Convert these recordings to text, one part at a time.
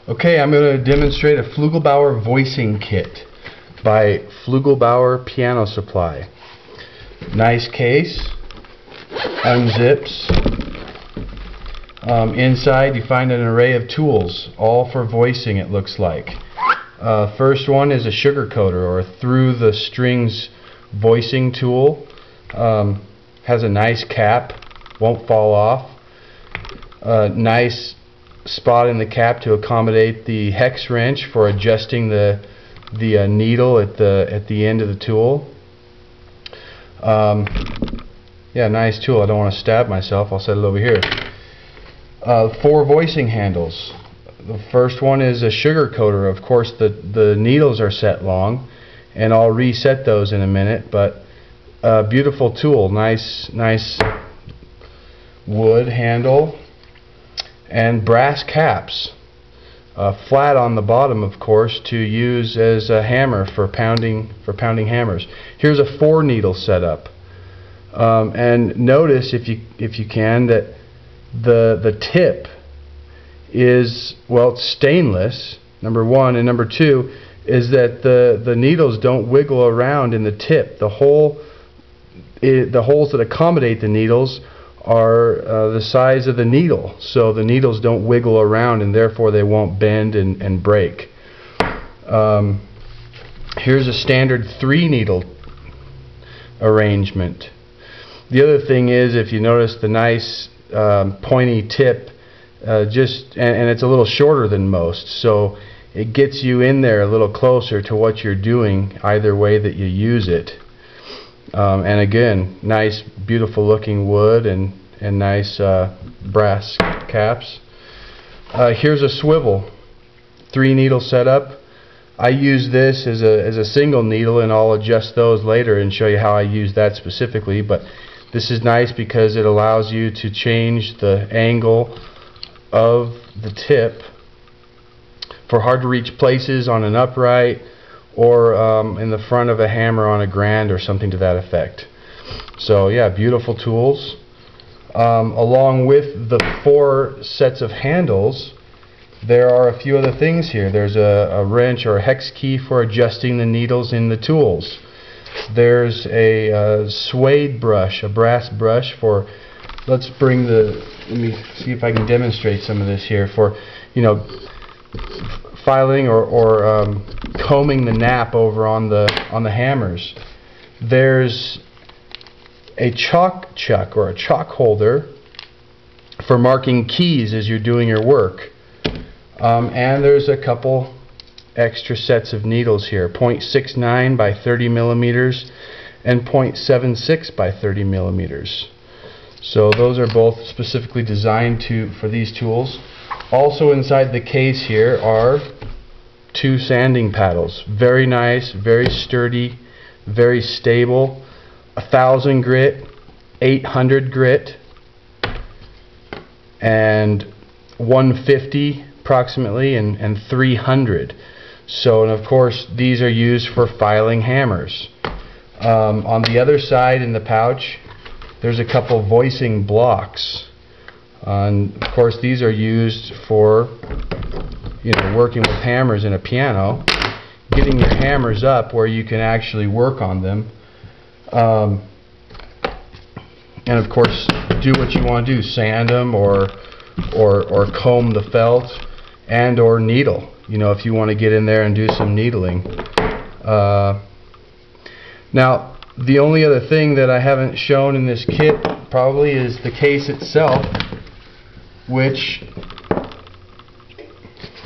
Okay, I'm going to demonstrate a Flugelbauer Voicing Kit by Flugelbauer Piano Supply. Nice case, unzips. Inside you find an array of tools, all for voicing it looks like. First one is a sugar coater, or through the strings voicing tool. Has a nice cap, won't fall off. Nice spot in the cap to accommodate the hex wrench for adjusting the needle at the end of the tool. Yeah, nice tool. I don't want to stab myself. I'll set it over here. 4 voicing handles. The first one is a sugar coater. Of course, the needles are set long, and I'll reset those in a minute. But beautiful tool. Nice wood handle. And brass caps, flat on the bottom, of course, to use as a hammer for pounding hammers. Here's a 4 needle setup, and notice if you can that the tip is, well, it's stainless, number one, and number two is that the needles don't wiggle around in the tip. The holes that accommodate the needles are the size of the needle, so the needles don't wiggle around, and therefore they won't bend and break. Here's a standard 3 needle arrangement. The other thing is, if you notice the nice pointy tip, and it's a little shorter than most, so it gets you in there a little closer to what you're doing either way that you use it. And again, nice, beautiful looking wood and nice brass caps. Here's a swivel, 3 needle setup. I use this as a single needle, and I'll adjust those later and show you how I use that specifically. But this is nice because it allows you to change the angle of the tip for hard to reach places on an upright, or in the front of a hammer on a grand or something to that effect. So yeah, beautiful tools. Along with the 4 sets of handles, there are a few other things here. There's a wrench or a hex key for adjusting the needles in the tools. There's a suede brush, a brass brush for, let me see if I can demonstrate some of this here, for, you know, filing or combing the nap over on the hammers. There's a chalk chuck, or a chalk holder, for marking keys as you're doing your work. And there's a couple extra sets of needles here, 0.69 by 30 millimeters and 0.76 by 30 millimeters. So those are both specifically designed for these tools. Also inside the case here are 2 sanding paddles. Very nice, very sturdy, very stable. 1000 grit, 800 grit, and 150 approximately, and 300. So, and of course these are used for filing hammers. On the other side in the pouch, there's a couple voicing blocks. And of course these are used for, you know, working with hammers in a piano, getting your hammers up where you can actually work on them, and of course do what you want to do, sand them or comb the felt and or needle, you know, if you want to get in there and do some needling. Now the only other thing that I haven't shown in this kit probably is the case itself, which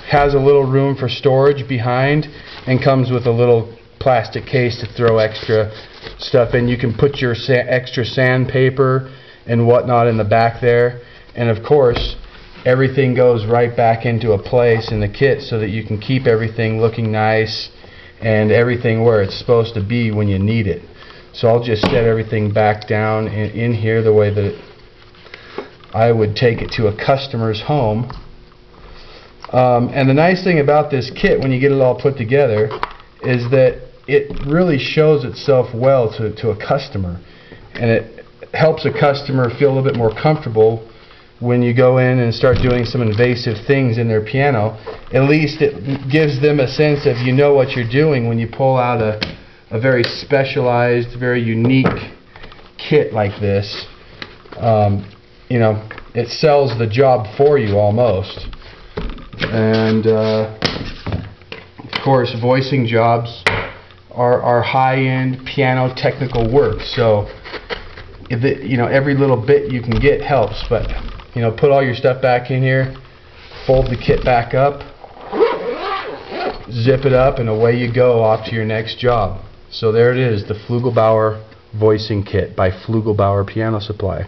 has a little room for storage behind and comes with a little plastic case to throw extra stuff in. You can put your extra sandpaper and whatnot in the back there, and of course everything goes right back into a place in the kit so that you can keep everything looking nice and everything where it's supposed to be when you need it. So I'll just set everything back down in here the way that I would take it to a customer's home. And the nice thing about this kit, when you get it all put together, is that it really shows itself well to a customer, and it helps a customer feel a little bit more comfortable when you go in and start doing some invasive things in their piano, at least it gives them a sense of you know what you're doing when you pull out a very specialized, very unique kit like this. You know, it sells the job for you almost. And of course, voicing jobs are high-end piano technical work, so you know, every little bit you can get helps. But you know, put all your stuff back in here, fold the kit back up, zip it up, and away you go off to your next job. So there it is, the Flugelbauer Voicing Kit by Flugelbauer Piano Supply.